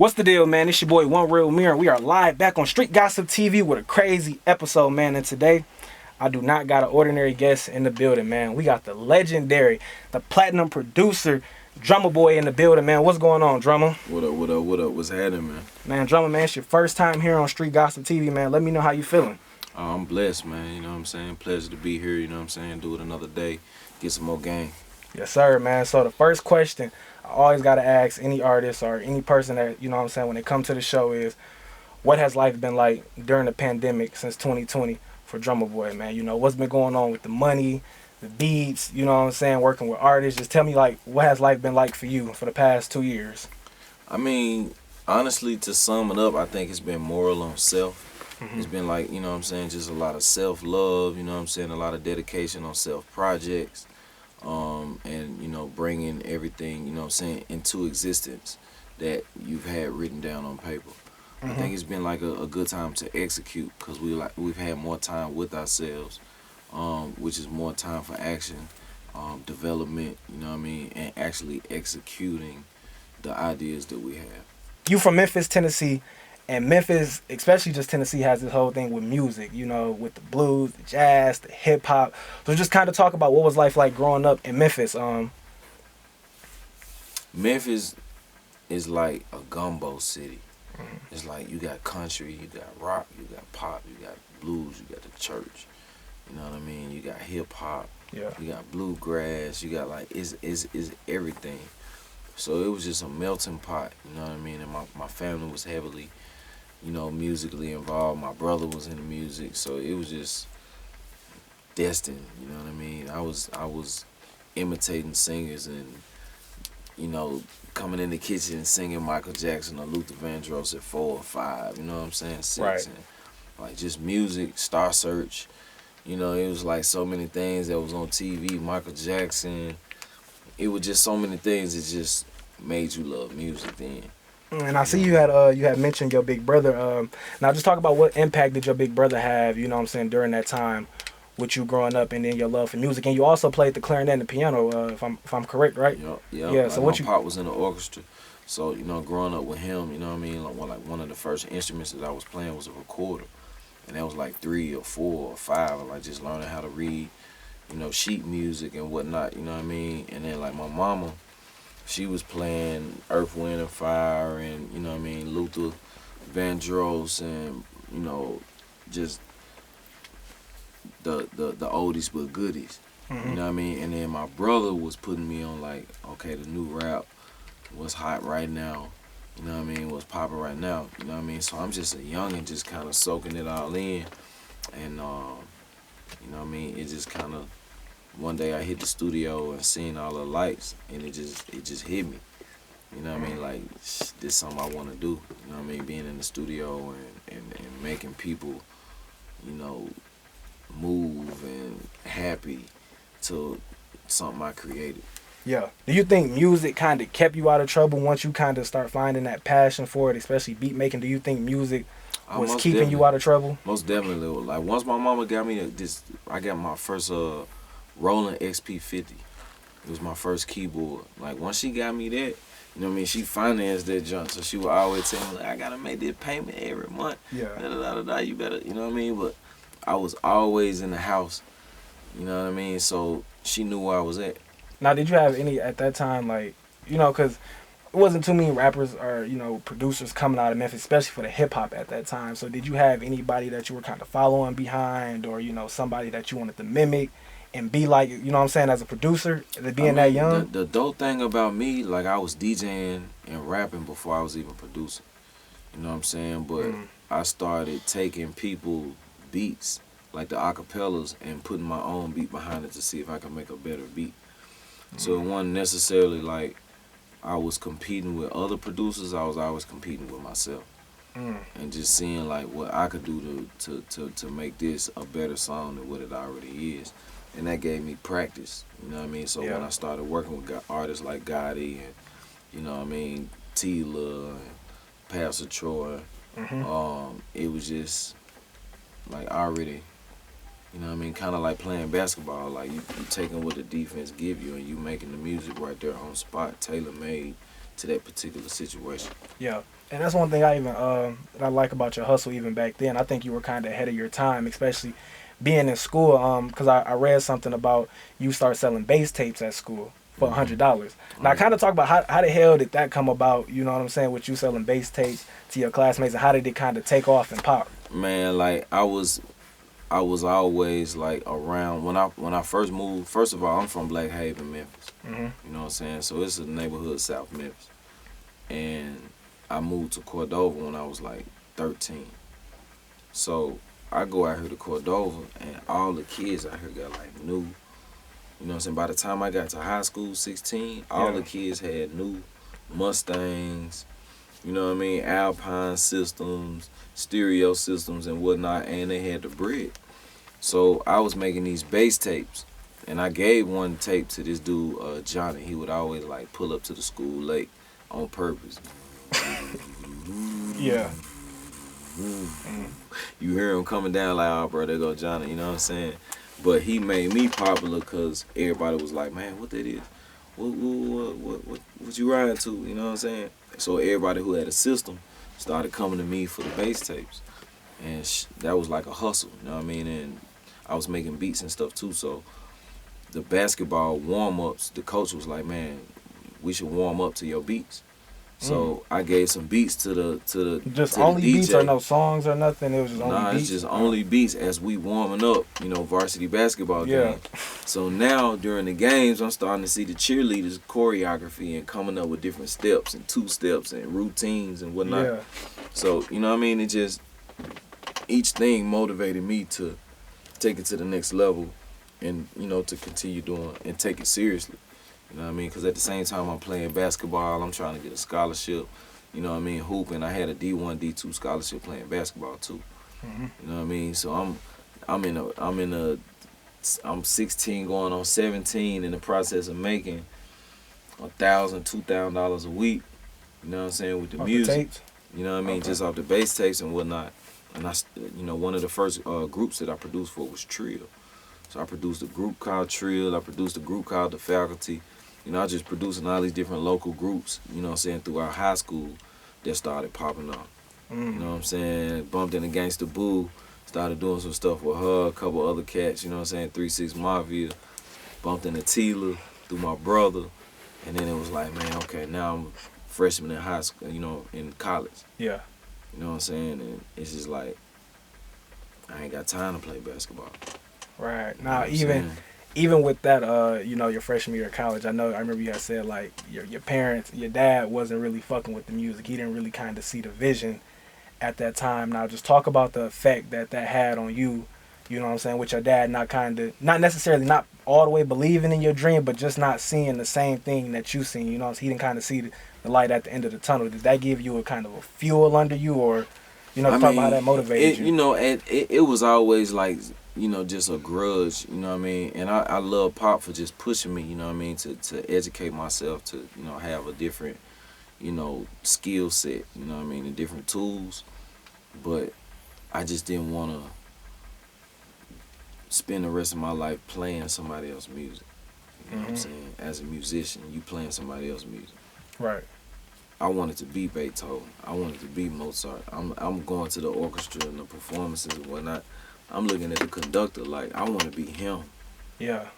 What's the deal, man? It's your boy One Real Mirror. We are live back on Street Gossip TV with a crazy episode, man. And today, I do not got an ordinary guest in the building, man. We got the legendary, the platinum producer, Drumma boy in the building, man. What's going on, Drumma? What up, what up, what up? What's happening, man? Man, Drumma, man, it's your first time here on Street Gossip TV, man. Let me know how you feeling. I'm blessed, man. You know what I'm saying? Pleasure to be here, you know what I'm saying? Do it another day. Get some more game. Yes, sir, man. So the first question I always got to ask any artist or any person that, you know what I'm saying, when they come to the show is, what has life been like during the pandemic since 2020 for Drumma boy, man? You know, what's been going on with the money, the beats, you know what I'm saying, working with artists? Just tell me, like, what has life been like for you for the past 2 years? I mean, honestly, to sum it up, I think it's been moral on self. It's been like, you know what I'm saying, just a lot of self-love, you know what I'm saying, a lot of dedication on self-projects. And, you know, bringing everything, you know what I'm saying, into existence that you've had written down on paper. I think it's been like a good time to execute because we've had more time with ourselves, which is more time for action, development, you know what I mean, and actually executing the ideas that we have. You from Memphis, Tennessee, and Memphis, especially just Tennessee, has this whole thing with music, you know, with the blues, the jazz, the hip hop. So just kind of talk about what was life like growing up in Memphis. Memphis is like a gumbo city. It's like you got country, you got rock, you got pop, you got blues, you got the church. You know what I mean? You got hip hop, Yeah. you got bluegrass, you got like it's everything. So it was just a melting pot, you know what I mean? And my family was heavily, you know, musically involved. My brother was into music, so it was just destined, you know what I mean? I was imitating singers and, you know, coming in the kitchen and singing Michael Jackson or Luther Vandross at 4 or 5, you know what I'm saying? 6. Right. And like just music, Star Search, you know, it was like so many things that was on TV, Michael Jackson. It was just so many things that just made you love music then. And I see you had mentioned your big brother. Now just talk about what impact did your big brother have, you know what I'm saying, during that time with you growing up and then your love for music. And you also played the clarinet and the piano, if I'm correct, right? Yeah. Yeah, so like my pop was in the orchestra. So, you know, growing up with him, you know what I mean, like one of the first instruments that I was playing was a recorder. And that was like 3 or 4 or 5, like just learning how to read, you know, sheet music and whatnot, you know what I mean? And then like my mama, she was playing Earth, Wind, and Fire and, you know what I mean, Luther Vandross and, you know, just the oldies but goodies. You know what I mean? And then my brother was putting me on like, okay, the new rap, what's hot right now, you know what I mean, what's popping right now, you know what I mean? So I'm just a youngin' just kind of soaking it all in. And, you know what I mean, it just kind of, one day I hit the studio and seen all the lights, and it just hit me. You know what I mean? Like, this is something I want to do. You know what I mean? Being in the studio and making people, you know, move and happy to something I created. Yeah. Do you think music kind of kept you out of trouble once you kind of start finding that passion for it, especially beat making? Do you think music was keeping you out of trouble? Most definitely. Like, once my mama got me this, I got my first Roland XP50. It was my first keyboard. Like, once she got me that, you know what I mean, she financed that junk, so she would always tell me, like, I gotta make this payment every month. Yeah. You better, you know what I mean? But I was always in the house, you know what I mean? So she knew where I was at. Now, did you have any at that time, like, you know, because it wasn't too many rappers or, you know, producers coming out of Memphis, especially for the hip hop at that time. So did you have anybody that you were kind of following behind, or, you know, somebody that you wanted to mimic and be like, you know what I'm saying, as a producer, being that young? The dope thing about me, like, I was DJing and rapping before I was even producing. You know what I'm saying? But I started taking people beats, like the acapellas, and putting my own beat behind it to see if I could make a better beat. So it wasn't necessarily like I was competing with other producers. I was always competing with myself. And just seeing like what I could do to make this a better song than what it already is. And that gave me practice, you know what I mean? So when I started working with artists like Gotti and, you know what I mean, Tila and Pastor Troy, it was just like already, you know what I mean, kind of like playing basketball. Like you taking what the defense give you and you making the music right there on spot, tailor-made to that particular situation. Yeah. And that's one thing I even that I like about your hustle even back then. I think you were kind of ahead of your time, especially being in school. Because I read something about you start selling bass tapes at school for $100. Now, kind of talk about how the hell did that come about? You know what I'm saying? With you selling bass tapes to your classmates, and how did it kind of take off and pop? Man, like I was always like around when I first moved. First of all, I'm from Black Haven, Memphis. Mm-hmm. You know what I'm saying? So it's a neighborhood South Memphis, and I moved to Cordova when I was like 13. So I go out here to Cordova, and all the kids out here got like new. You know what I'm saying? By the time I got to high school, 16, all the kids had new Mustangs, you know what I mean, Alpine systems, stereo systems and whatnot, and they had the bread. So I was making these bass tapes, and I gave one tape to this dude, Johnny. He would always like pull up to the school late on purpose. Yeah. You hear him coming down like, oh, bro, there go Johnny, you know what I'm saying? But he made me popular because everybody was like, man, what that is? What you riding to? You know what I'm saying? So everybody who had a system started coming to me for the bass tapes. And that was like a hustle, you know what I mean? And I was making beats and stuff too. So the basketball warm-ups, the coach was like, man, we should warm up to your beats. So I gave some beats to the Just to only the DJ. beats or no songs or nothing? It was just only beats? Nah, it's just only beats as we warming up, you know, varsity basketball game. So now during the games, I'm starting to see the cheerleaders choreography and coming up with different steps and two steps and routines and whatnot. Yeah. So, you know what I mean? It just, each thing motivated me to take it to the next level and, you know, to continue doing and take it seriously. You know what I mean? Because at the same time I'm playing basketball, I'm trying to get a scholarship. You know what I mean? Hooping. I had a D1, D2 scholarship playing basketball too. Mm-hmm. You know what I mean? So I'm 16 going on 17 in the process of making $1,000, $2,000 a week. You know what I'm saying? With the Off music. the tapes? You know what I mean? Okay. Just off the bass tapes and whatnot. And you know, one of the first groups that I produced for was Trill. So I produced a group called Trill. I produced a group called The Faculty. You know, I just producing all these different local groups, you know what I'm saying, throughout high school that started popping up. You know what I'm saying? Bumped into Gangsta Boo, started doing some stuff with her, a couple other cats, you know what I'm saying, 3-6 Mafia. Bumped into Tila through my brother. And then it was like, man, okay, now I'm freshman in high school, you know, in college. Yeah. You know what I'm saying? And it's just like, I ain't got time to play basketball. Right. You know Now, what I'm saying? even with that, you know, your freshman year of college, I remember you had said like your parents, your dad wasn't really fucking with the music. He didn't really kind of see the vision at that time. Now, just talk about the effect that had on you. You know what I'm saying? With your dad not necessarily not all the way believing in your dream, but just not seeing the same thing that you seen. You know, he didn't kind of see the light at the end of the tunnel. Did that give you a kind of a fuel under you, or you know, talk about how that motivated you? You know, it was always like, you know, just a grudge, you know what I mean? And I love Pop for just pushing me, you know what I mean, to educate myself, to, you know, have a different, you know, skill set, you know what I mean, and different tools. But I just didn't want to spend the rest of my life playing somebody else's music. You know what I'm saying? As a musician, you playing somebody else's music. Right. I wanted to be Beethoven. I wanted to be Mozart. I'm going to the orchestra and the performances and whatnot. I'm looking at the conductor like I want to be him. Yeah.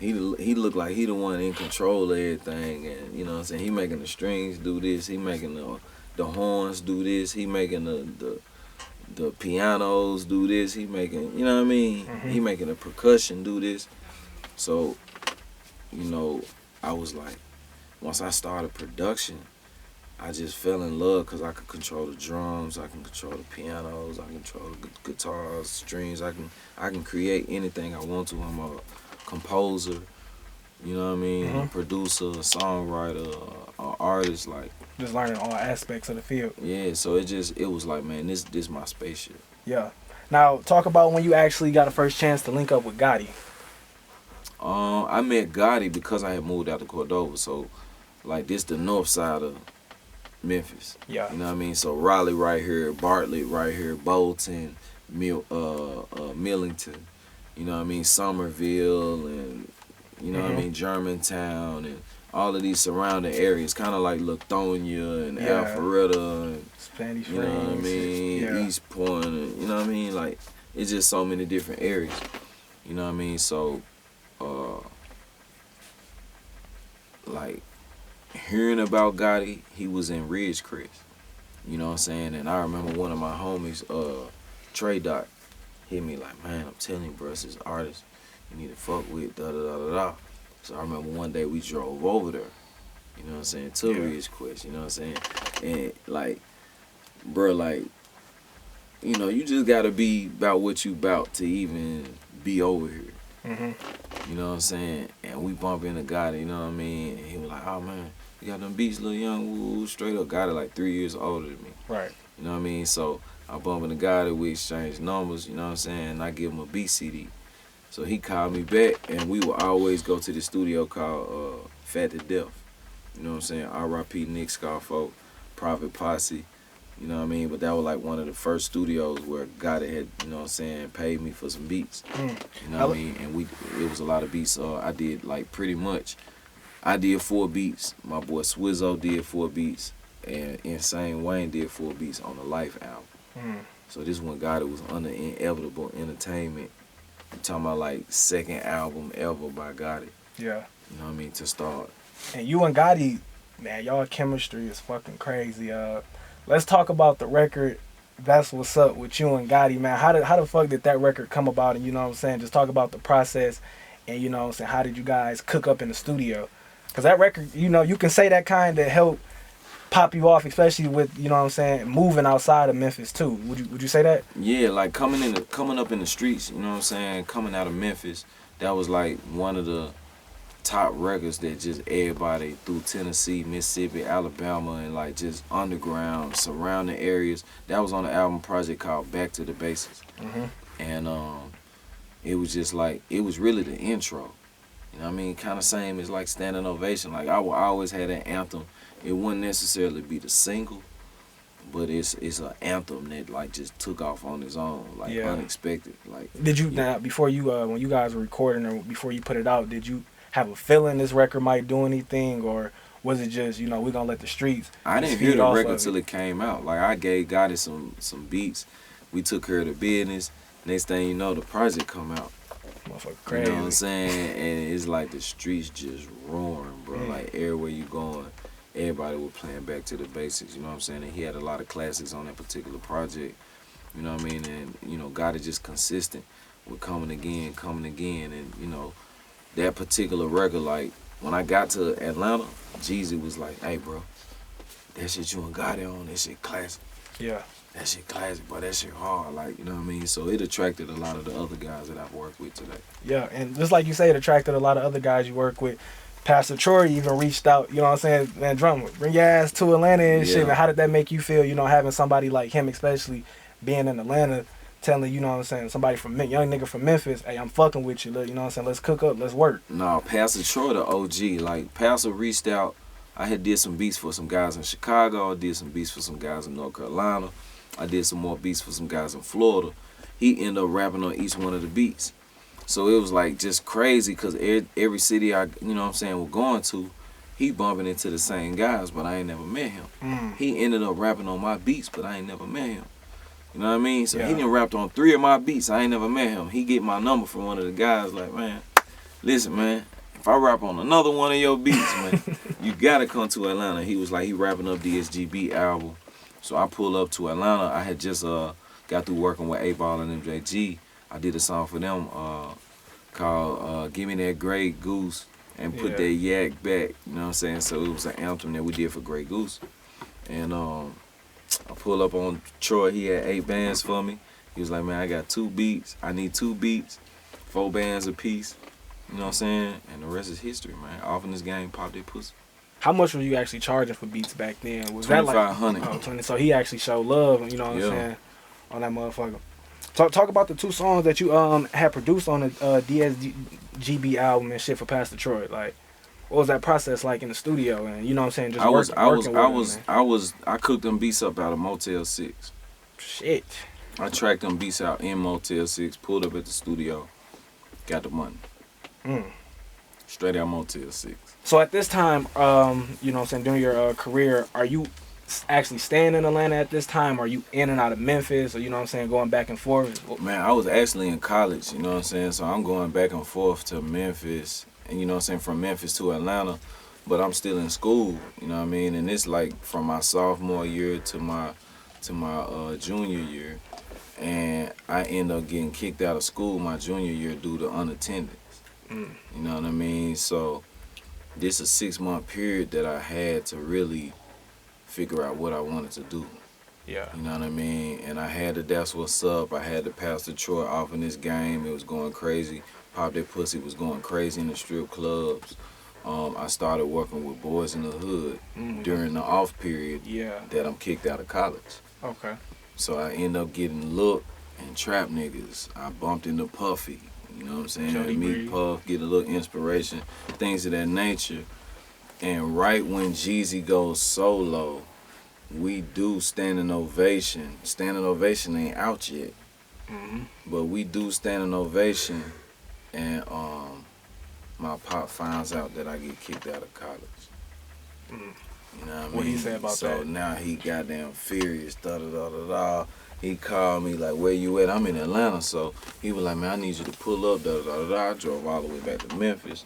He looked like he the one in control of everything, and you know what I'm saying. He making the strings do this. He making the horns do this. He making the pianos do this. He making, you know what I mean. He making the percussion do this. So, you know, I was like, once I started production, I just fell in love because I could control the drums, I can control the pianos, I can control the guitars, strings. I can create anything I want to. I'm a composer, you know what I mean, a producer, a songwriter, an artist, like just learning all aspects of the field. Yeah, so it was like, man, this my spaceship. Yeah. Now talk about when you actually got a first chance to link up with Gotti. I met Gotti because I had moved out to Cordova, so like this the north side of Memphis. Yeah. You know what I mean? So Raleigh right here, Bartlett right here, Bolton, Millington, you know what I mean, Somerville, and you know what I mean, Germantown, and all of these surrounding areas, kind of like Lithonia and Alpharetta and Spanish, you know what I mean, East Point, and, you know what I mean, like it's just so many different areas, you know what I mean. So, like hearing about Gotti, he was in Ridgecrest, you know what I'm saying, and I remember one of my homies, Trey Dot, hit me like, man, I'm telling you, bro, this is artist you need to fuck with, da da da da da. So I remember one day we drove over there, you know what I'm saying, to Ridgecrest, you know what I'm saying, and like, bro, like, you know, you just gotta be about what you about to even be over here. You know what I'm saying? And we bump into Gotti, you know what I mean? And he was like, oh man, you got them beats, little young, woo, straight up. Gotti like 3 years older than me. Right. You know what I mean? So I bump into Gotti, we exchange numbers, you know what I'm saying? And I give him a beat CD. So he called me back, and we would always go to the studio called Fat to Death. You know what I'm saying? R.I.P. Nick Scarfo, Private Posse. You know what I mean? But that was like one of the first studios where Gotti had, you know what I'm saying, paid me for some beats. You know what I mean? And it was a lot of beats. I did like pretty much, I did 4 beats. My boy Swizzo did 4 beats. And Insane Wayne did 4 beats on the Life album. So this one Gotti was under Inevitable Entertainment. I'm talking about like second album ever by Gotti. Yeah. You know what I mean? To start. And you and Gotti, man, y'all chemistry is fucking crazy. Let's talk about the record. That's what's up with you and Gotti, man. How the fuck did that record come about? And you know what I'm saying? Just talk about the process. And you know what I'm saying? How did you guys cook up in the studio? Because that record, you know, you can say that kind of helped pop you off, especially with, you know what I'm saying, moving outside of Memphis too. Would you say that? Yeah, like coming up in the streets, you know what I'm saying, coming out of Memphis, that was like one of the top records that just everybody through Tennessee, Mississippi, Alabama, and like just underground surrounding areas. That was on an album project called Back to the Basics. And it was just like, it was really the intro. You know what I mean? Kind of same as like Standing Ovation. Like I always had an anthem. It wouldn't necessarily be the single, but it's an anthem that like just took off on its own, like unexpected. Like, did you now before you when you guys were recording or before you put it out, did you have a feeling this record might do anything, or was it just, you know, we're gonna let the streets? I didn't hear the record till it came out. Like I gave Gotti some beats. We took care of the business. Next thing you know, the project come out. Motherfucker crazy. You know what I'm saying? And it's like the streets just roaring, bro. Like everywhere you going, everybody was playing Back to the Basics. You know what I'm saying? And he had a lot of classics on that particular project. You know what I mean? And you know, Gotti just consistent with coming again, and you know, that particular record, like when I got to Atlanta, Jeezy was like, "Hey, bro, that shit you and Gotti on, that shit classic." Yeah. That shit classic, but that shit hard, like, you know what I mean? So it attracted a lot of the other guys that I've worked with today. Yeah, and just like you say, it attracted a lot of other guys you work with. Pastor Troy even reached out, you know what I'm saying? Man, Drumma, bring your ass to Atlanta and shit. Man, how did that make you feel, you know, having somebody like him, especially being in Atlanta, telling, you know what I'm saying, somebody from young nigga from Memphis, hey, I'm fucking with you, you know what I'm saying? Let's cook up, let's work. No, Pastor Troy, the OG. Like, Pastor reached out. I had did some beats for some guys in Chicago. I did some beats for some guys in North Carolina. I did some more beats for some guys in Florida. He ended up rapping on each one of the beats. So it was like just crazy because every city I, you know what I'm saying, we're going to, he bumping into the same guys, but I ain't never met him. He ended up rapping on my beats, but I ain't never met him. You know what I mean? So he done rapped on 3 of my beats. I ain't never met him. He get my number from one of the guys like, man, listen, man, if I rap on another one of your beats, man, you gotta come to Atlanta. He was like, he rapping up the SGB album. So I pull up to Atlanta. I had just got through working with A-Ball and MJG. I did a song for them called Give Me That Grey Goose and Put That Yak Back. You know what I'm saying? So it was an anthem that we did for Grey Goose. And I pull up on Troy. He had 8 bands for me. He was like, man, I got 2 beats. I need 2 beats, 4 bands a piece. You know what I'm saying? And the rest is history, man. Off in this game, pop that pussy. How much were you actually charging for beats back then? Was $2,500. That like 20? So he actually showed love, you know what I'm saying, on that motherfucker. Talk about the 2 songs that you had produced on the DSGB album and shit for Pastor Troy. Like, what was that process like in the studio? And you know what I'm saying, just I cooked them beats up out of Motel 6. Shit. I tracked them beats out in Motel 6, pulled up at the studio, got the money. Straight out Motel 6. So at this time, you know what I'm saying, during your career, are you actually staying in Atlanta at this time? Are you in and out of Memphis? Or, you know what I'm saying, going back and forth? Man, I was actually in college, you know what I'm saying? So I'm going back and forth to Memphis, and you know what I'm saying, from Memphis to Atlanta, but I'm still in school, you know what I mean? And it's like from my sophomore year to my junior year, and I end up getting kicked out of school my junior year due to unattendance. You know what I mean? So this is a 6-month period that I had to really figure out what I wanted to do. Yeah. You know what I mean? And I had to That's What's Up. I had to pass Detroit off in this game. It was going crazy. Pop That Pussy was going crazy in the strip clubs. I started working with Boys in the Hood during the off period that I'm kicked out of college. Okay. So I end up getting Look and Trap Niggas. I bumped into Puffy. You know what I'm saying? Jody Meet Breeze. Puff, get a little inspiration, things of that nature. And right when Jeezy goes solo, we do Standing Ovation. Standing Ovation ain't out yet, but we do Standing Ovation, and my pop finds out that I get kicked out of college. You know what I mean? What he say about that? So now he goddamn furious. Da da da da da. He called me like, "Where you at?" I'm in Atlanta, so he was like, "Man, I need you to pull up." Da da da da. I drove all the way back to Memphis.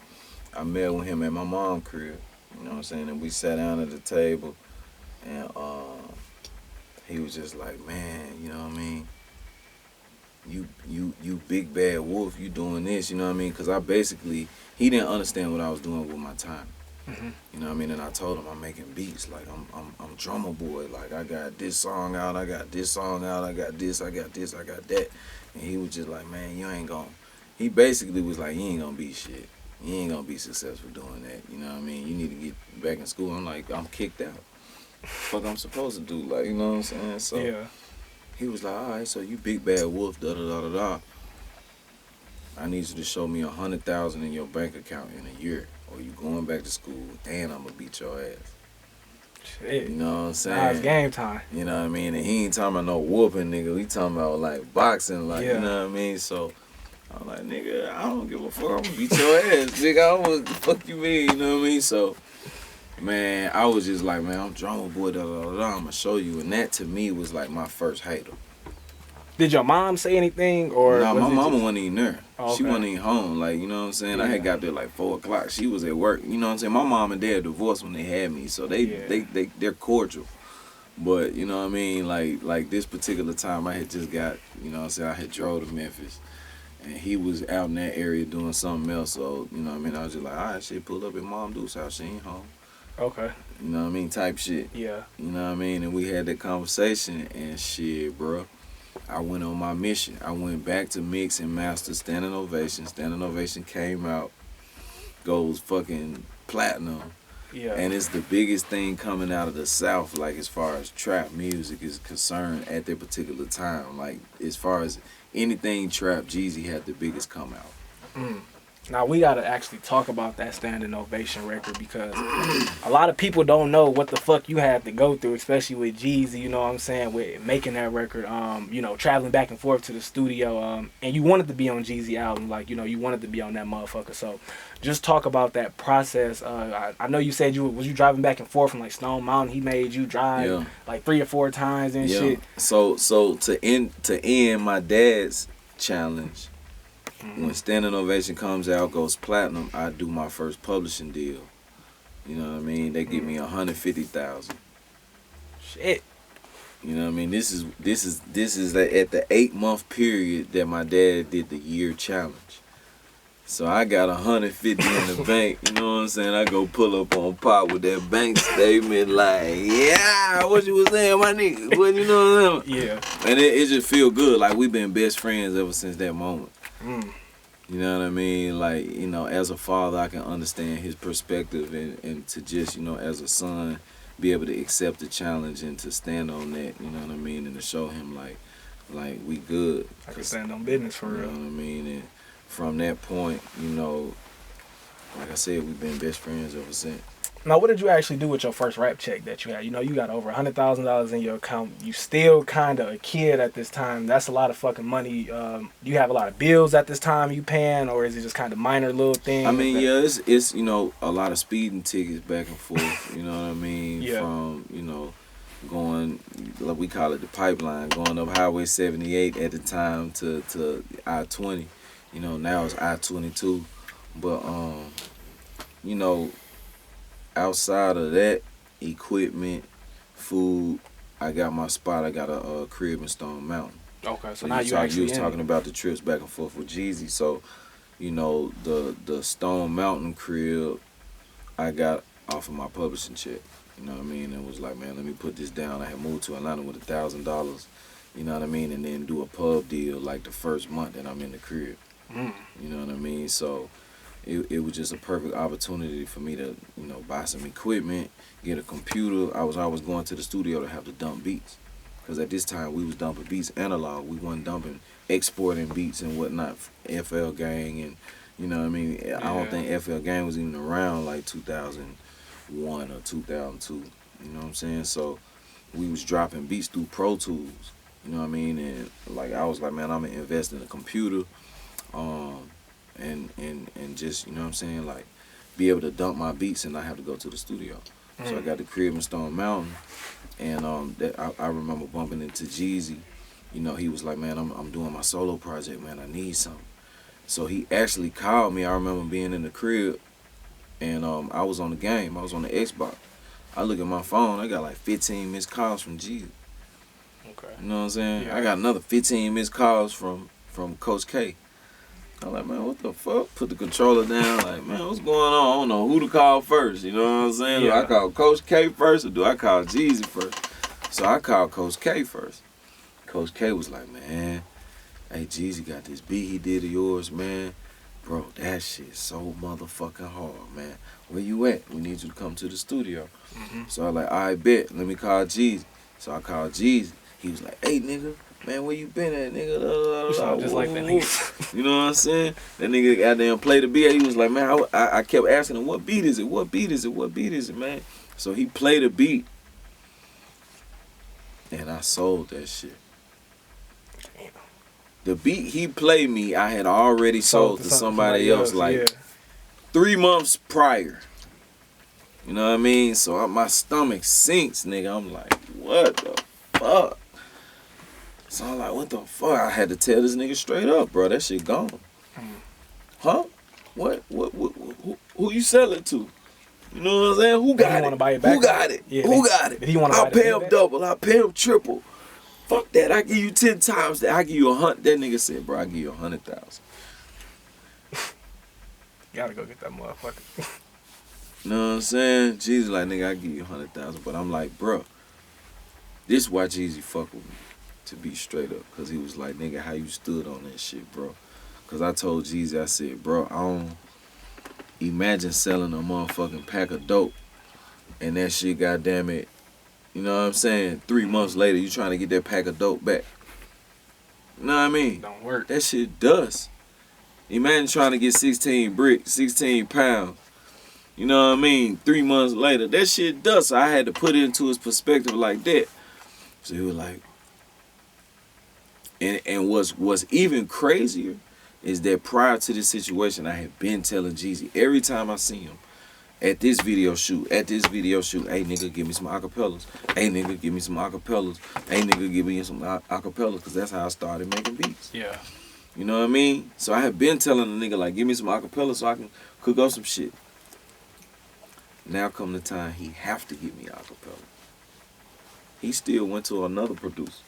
I met with him at my mom's crib. You know what I'm saying? And we sat down at the table, and he was just like, "Man, you know what I mean? You big bad wolf. You doing this? You know what I mean?" Because he didn't understand what I was doing with my time. You know what I mean? And I told him I'm making beats. Like I'm Drumma boy. Like I got this song out. I got this song out. I got this. I got this. I got that. And he was just like, "Man, you ain't gonna." He basically was like, "You ain't gonna be shit. You ain't gonna be successful doing that. You know what I mean? You need to get back in school." I'm like, "I'm kicked out. Fuck, I'm supposed to do, like, you know what I'm saying?" So he was like, "All right, so you big bad wolf. Da da da da da. I need you to show me 100,000 in your bank account in a year, or you going back to school, and I'm gonna beat your ass." Shit. You know what I'm saying? Now it's game time. You know what I mean? And he ain't talking about no whooping, nigga. He talking about like boxing, like, you know what I mean? So I'm like, "Nigga, I don't give a fuck. I'm gonna beat your ass, nigga. What the fuck you mean?" You know what I mean? So, man, I was just like, "Man, I'm Drumma boy, da da da da. I'm gonna show you." And that to me was like my first hater. Did your mom say anything, or Nah, was my it mama just... wasn't even there. Oh, She okay. wasn't even home. Like, you know what I'm saying? I had got there like 4 o'clock. She was at work. You know what I'm saying? My mom and dad divorced when they had me, so they're cordial. But you know what I mean? Like this particular time, I had just got, you know what I'm saying, I had drove to Memphis, and he was out in that area doing something else. So you know what I mean? I was just like, "All right, shit, pull up at Mom Deuce's house. She ain't home." Okay. You know what I mean? Type shit. Yeah. You know what I mean? And we had that conversation, and shit, bro. I went on my mission. I went back to mix and master Standing Ovation. Standing Ovation came out, goes fucking platinum. Yeah. And it's the biggest thing coming out of the South, like as far as trap music is concerned at that particular time. Like as far as anything trap, Jeezy had the biggest come out. Now we gotta actually talk about that Standing Ovation record, because a lot of people don't know what the fuck you had to go through, especially with Jeezy, you know what I'm saying, with making that record, you know, traveling back and forth to the studio, and you wanted to be on Jeezy album, like, you know, you wanted to be on that motherfucker. So just talk about that process. I know you said you driving back and forth from like Stone Mountain. He made you drive like 3 or 4 times and shit. So to end my dad's challenge, when Standing Ovation comes out, goes platinum, I do my first publishing deal. You know what I mean? They give me 150,000. Shit. You know what I mean? This is at the 8-month period that my dad did the year challenge. So I got 150 in the bank. You know what I'm saying? I go pull up on Pop with that bank statement, like, "Yeah, what you was saying, my nigga?" What, you know what I'm saying? Yeah. And it just feel good. Like we've been best friends ever since that moment. You know what I mean? Like, you know, as a father, I can understand his perspective, and to just, you know, as a son, be able to accept the challenge and to stand on that, you know what I mean? And to show him, like we good. I can stand on business for real. You know what I mean? And from that point, you know, like I said, we've been best friends ever since. Now, what did you actually do with your first rap check that you had? You know, you got over $100,000 in your account. You still kind of a kid at this time. That's a lot of fucking money. Do you have a lot of bills at this time you paying, or is it just kind of minor little things? I mean, yeah, it's you know, a lot of speeding tickets back and forth. You know what I mean? Yeah. From, you know, going, like we call it the pipeline, going up Highway 78 at the time to I-20. You know, now it's I-22. But you know, outside of that, equipment, food, I got my spot. I got a crib in Stone Mountain. Okay, so So now you was talking about the trips back and forth with Jeezy. So, you know, the Stone Mountain crib I got off of my publishing check. You know what I mean? And was like, man, let me put this down. I had moved to Atlanta with $1,000. You know what I mean? And then do a pub deal like the first month that I'm in the crib. You know what I mean? So it was just a perfect opportunity for me to, you know, buy some equipment, get a computer. I was always going to the studio to have to dump beats. Because at this time, we was dumping beats analog. We wasn't dumping, exporting beats and whatnot, FL Gang and, you know what I mean? Yeah. I don't think FL Gang was even around like 2001 or 2002. You know what I'm saying? So we was dropping beats through Pro Tools. You know what I mean? And like I was like, man, I'm going to invest in a computer. And just, you know what I'm saying, like, be able to dump my beats and not have to go to the studio. So I got the crib in Stone Mountain, and I remember bumping into Jeezy. You know, he was like, man, I'm doing my solo project, man, I need something. So he actually called me. I remember being in the crib, and I was on the game. I was on the Xbox. I look at my phone, I got like 15 missed calls from Jeezy. Okay. You know what I'm saying? Yeah. I got another 15 missed calls from Coach K. I'm like, man, what the fuck? Put the controller down. Like, man, what's going on? I don't know who to call first. You know what I'm saying? Yeah. Do I call Coach K first or do I call Jeezy first? So I called Coach K first. Coach K was like, man, hey, Jeezy got this beat he did of yours, man. Bro, that shit's so motherfucking hard, man. Where you at? We need you to come to the studio. So I was like, all right, bet. Let me call Jeezy. So I called Jeezy. He was like, hey, nigga. Man, where you been at, nigga? You sound just like that nigga. You know what I'm saying? That nigga goddamn played the beat. He was like, man, I kept asking him, what beat is it? What beat is it? What beat is it, man? So he played the beat. And I sold that shit. Damn. The beat he played me, I had already sold to somebody else like 3 months prior. You know what I mean? So my stomach sinks, nigga. I'm like, what the fuck? So I'm like, what the fuck? I had to tell this nigga straight up, bro. That shit gone. Huh? What? Who you sell it to? You know what I'm saying? Who got it? Buy it back? Who got it? Yeah, Who got it? Did he want to I'll pay him double. I'll pay him triple. Fuck that. I give you 10 times that. I give you 100. That nigga said, bro, I give you 100,000. Gotta go get that motherfucker. You know what I'm saying? Jeezy like, nigga, I give you 100,000. But I'm like, bro, this is why Jeezy fuck with me. To be straight up, because he was like, nigga, how you stood on that shit, bro? Because I told Jeezy, I said, bro, I don't imagine selling a motherfucking pack of dope and that shit, goddamn it, you know what I'm saying, 3 months later, you trying to get that pack of dope back. You know what I mean? Don't work. That shit dust. Imagine trying to get 16 bricks, 16 pounds. You know what I mean? 3 months later, that shit dust. So I had to put it into his perspective like that. So he was like, and what's even crazier is that prior to this situation, I had been telling Jeezy every time I see him at this video shoot, hey nigga, give me some acapellas. Hey nigga, give me some acapellas. Hey nigga, give me some acapellas, because that's how I started making beats. Yeah. You know what I mean? So I had been telling the nigga, like, give me some acapellas so I can cook up some shit. Now come the time he have to give me acapella. He still went to another producer.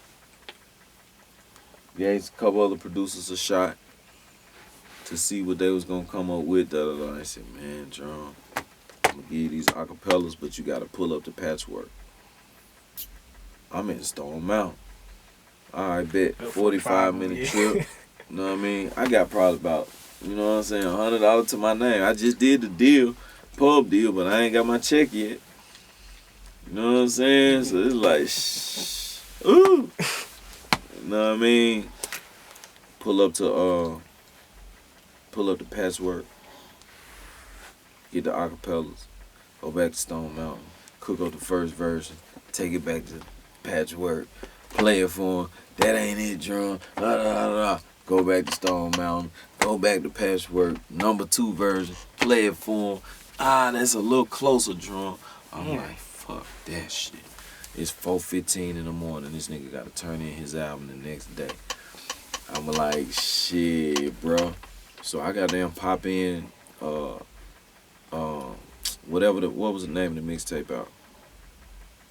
Gave a couple other producers a shot to see what they was gonna come up with. I said, man, Drum, I'm gonna give you these acapellas, but you gotta pull up the patchwork. I'm in Stone Mountain. Alright, bet. 45-minute trip. You know what I mean? I got probably about, you know what I'm saying, $100 to my name. I just did the deal, pub deal, but I ain't got my check yet. You know what I'm saying? So it's like, shh. Ooh. You know what I mean? Pull up the patchwork. Get the acapellas. Go back to Stone Mountain, cook up the first version, take it back to Patchwork, play it for him. That ain't it, drum. Da, da, da, da. Go back to Stone Mountain, go back to Patchwork, number 2 version, play it for him. That's a little closer, drum. I'm like, fuck that shit. It's 4:15 in the morning. This nigga got to turn in his album the next day. I'm like, shit, bro. So I got them pop in, what was the name of the mixtape out?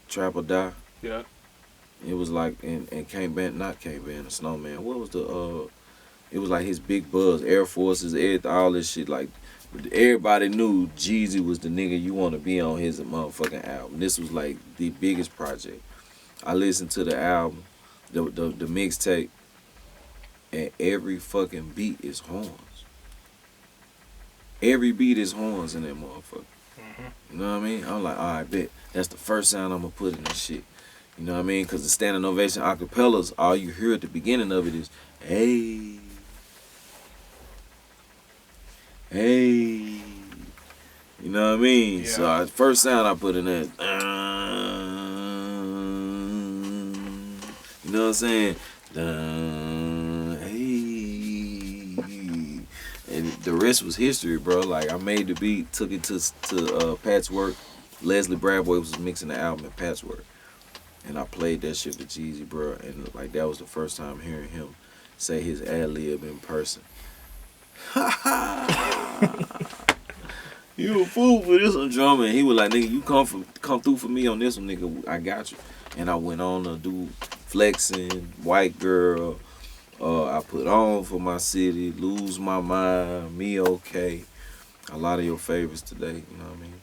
Trap or Die. Yeah. It was like and Can't Ban, not Can't Ban, the Snowman. What was the It was like his big buzz, Air Forces, all this shit. Like everybody knew Jeezy was the nigga you want to be on his motherfucking album. This was like the biggest project. I listened to the album, the mixtape, and every fucking beat is horns. Every beat is horns in that motherfucker. You know what I mean? I'm like, all right, bet. That's the first sound I'm going to put in this shit. You know what I mean? Because the standing ovation acapellas, all you hear at the beginning of it is, hey, hey. You know what I mean? Yeah. So first sound I put in there, you know what I'm saying? And the rest was history, bro. Like I made the beat, took it to Patchwork. Leslie Bradboy was mixing the album at Patchwork, and I played that shit to Jeezy, bro. And like that was the first time hearing him say his ad lib in person. You a fool for this one, drummer. And he was like, nigga, you come through for me on this one, nigga. I got you. And I went on to do Flexing, White Girl. I put on for my city, Lose My Mind, Me Okay. A lot of your favorites today, you know what I mean?